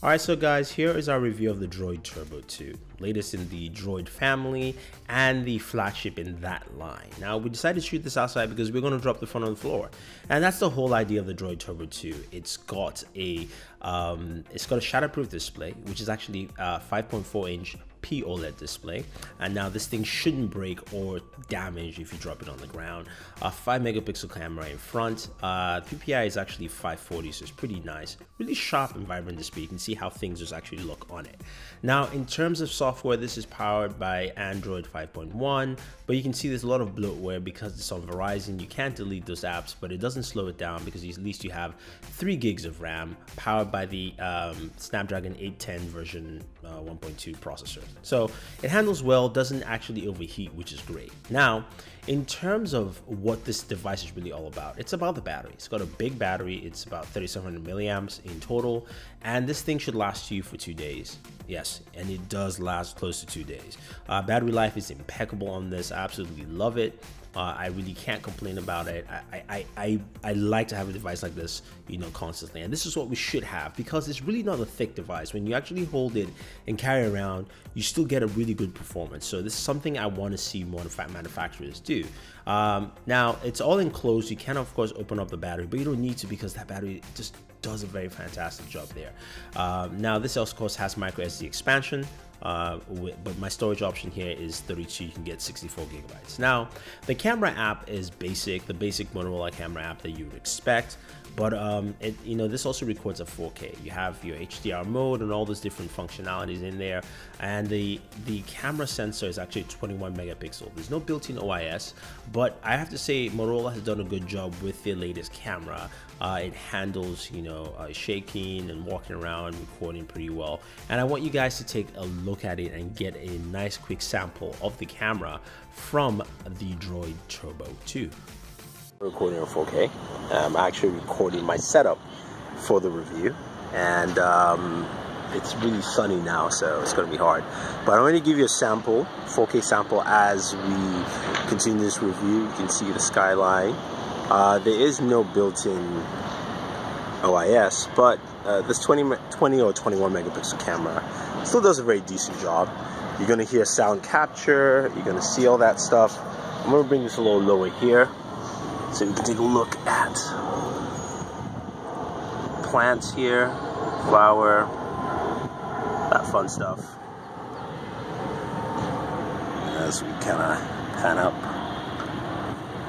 Alright, so guys, here is our review of the Droid Turbo 2, latest in the Droid family and the flagship in that line. Now, we decided to shoot this outside because we're going to drop the phone on the floor, and that's the whole idea of the Droid Turbo 2. It's got a Shatterproof display, which is actually a 5.4-inch OLED display, and now this thing shouldn't break or damage if you drop it on the ground. A 5 megapixel camera in front. PPI is actually 540, so it's pretty nice. Really sharp and vibrant display. You can see how things just actually look on it. Now, in terms of software, this is powered by Android 5.1, but you can see there's a lot of bloatware because it's on Verizon. You can't delete those apps, but it doesn't slow it down because at least you have 3 gigs of RAM, powered by the Snapdragon 810 version 1.2 processor. So it handles well, doesn't actually overheat, which is great. Now, in terms of what this device is really all about, it's about the battery. It's got a big battery. It's about 3700 milliamps in total, and this thing should last you for 2 days. Yes, and it does last close to 2 days. Battery life is impeccable on this. I absolutely love it. I really can't complain about it. I like to have a device like this, you know, constantly, and this is what we should have because it's really not a thick device. When you actually hold it and carry it around, you still get a really good performance. So this is something I want to see more manufacturers do. Now, it's all enclosed. You can of course open up the battery, but you don't need to because that battery just does a very fantastic job there. Now, this of course has micro SD expansion. But my storage option here is 32. You can get 64 gigabytes. Now, the camera app is basic, the basic Motorola camera app that you would expect, but this also records at 4K. You have your HDR mode and all those different functionalities in there, and the camera sensor is actually 21 megapixel. There's no built-in OIS, but I have to say Motorola has done a good job with their latest camera. It handles, shaking and walking around, recording pretty well. And I want you guys to take a look at it and get a nice quick sample of the camera from the Droid Turbo 2. Recording in 4K. I'm actually recording my setup for the review, and it's really sunny now, so it's going to be hard. But I'm going to give you a sample, 4K sample, as we continue this review. You can see the skyline. There is no built-in OIS, but this 20 or 21 megapixel camera still does a very decent job. You're going to hear sound capture, you're going to see all that stuff. I'm going to bring this a little lower here so you can take a look at plants here, flower, that fun stuff, as we kind of pan up.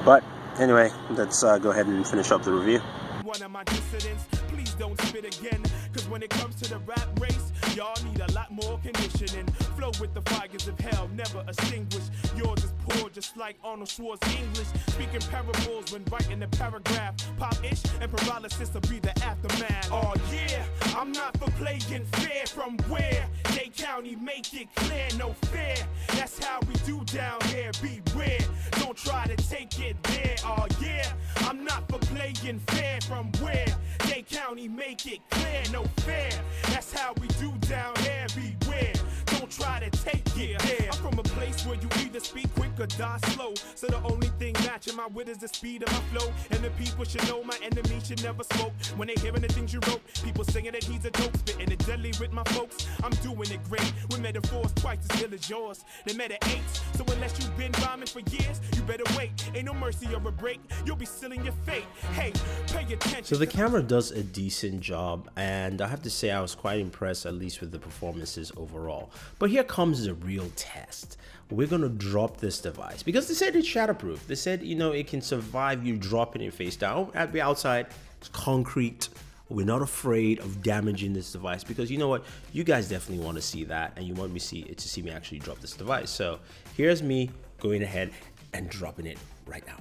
But anyway, let's go ahead and finish up the review. One of my dissidents, please don't spit again, cause when it comes to the rap race, y'all need a lot more conditioning. Flow with the fires of hell, never extinguish. Yours is poor, just like Arnold Schwarzenegger English. Speaking parables when writing a paragraph. Pop-ish and paralysis will be the aftermath. Oh yeah, I'm not for playing fair. From where? Dade County, make it clear, no fear. That's how we do down here, beware. Don't try to take it there. Oh yeah, I'm not for playing fair. From where? Dade County, make it clear, no fear. That's how we do down here, beware. Don't try to take it there. I'm from a place where you either speak quick or die slow. So the only thing matching my wit is the speed of my flow. And the people should know my enemies should never smoke. When they hearing the things you wrote, people singing that he's a dope, spitting it deadly with my folks. I'm doing it great with metaphors twice as ill as yours. They met at 8, so unless you've been rhyming for years, you better wait. Ain't no mercy or a break, you'll be sealing your fate. Hey, pay attention. So the camera does a decent job, and I have to say I was quite impressed, at least with the performances overall. But here comes the real test. We're gonna drop this device because they said it's shatterproof. They said, it can survive you dropping it face down. At the outside, it's concrete. We're not afraid of damaging this device because you know what? You guys definitely want to see that, and you want me to see me actually drop this device. So here's me going ahead and dropping it right now.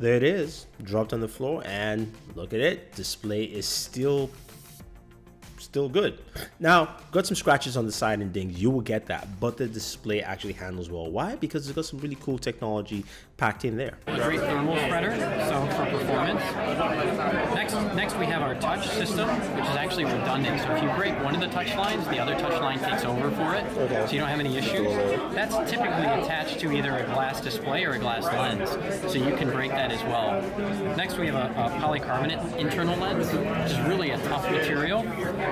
There it is, dropped on the floor, and look at it. Display is still still good. Now, got some scratches on the side and dings, you will get that, but the display actually handles well. Why? Because it's got some really cool technology packed in there. A great thermal spreader, so for performance. Next we have our touch system, which is actually redundant. So if you break one of the touch lines, the other touch line takes over for it, so you don't have any issues. That's typically attached to either a glass display or a glass lens, so you can break that as well. Next we have a polycarbonate internal lens, which is really a tough material.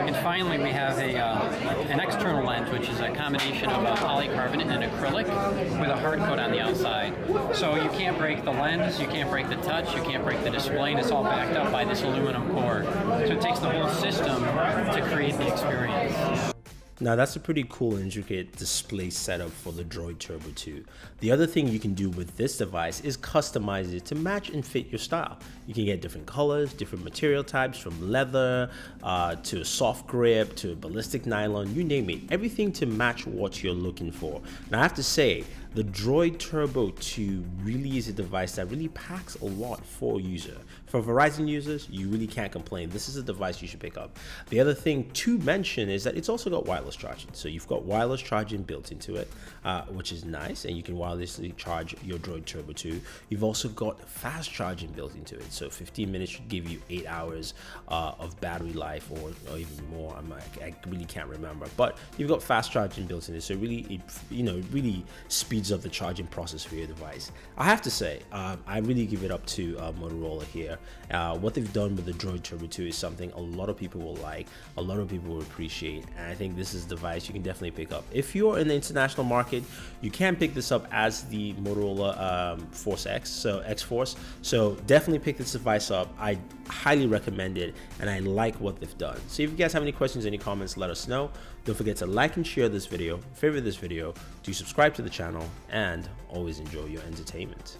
And finally we have an external lens, which is a combination of a polycarbonate and acrylic with a hard coat on the outside. So you can't break the lens, you can't break the touch, you can't break the display, and it's all backed up by this aluminum core. So it takes the whole system to create the experience. Now that's a pretty cool intricate display setup for the Droid Turbo 2. The other thing you can do with this device is customize it to match and fit your style. You can get different colors, different material types, from leather to a soft grip to a ballistic nylon, you name it. Everything to match what you're looking for. Now I have to say, the Droid Turbo 2 really is a device that really packs a lot for a user. For Verizon users, you really can't complain. This is a device you should pick up. The other thing to mention is that it's also got wireless charging. So you've got wireless charging built into it, which is nice, and you can wirelessly charge your Droid Turbo 2. You've also got fast charging built into it. So 15 minutes should give you 8 hours of battery life, or even more. I really can't remember, but you've got fast charging built in it. So really, it really speeds up the charging process for your device. I have to say, I really give it up to Motorola here. What they've done with the Droid Turbo 2 is something a lot of people will like, a lot of people will appreciate, and I think this is a device you can definitely pick up. If you're in the international market, you can pick this up as the Motorola Force X, so X-Force. So definitely pick this device up. I highly recommend it, and I like what they've done. So if you guys have any questions, any comments, let us know. Don't forget to like and share this video, favorite this video, do subscribe to the channel, and always enjoy your entertainment.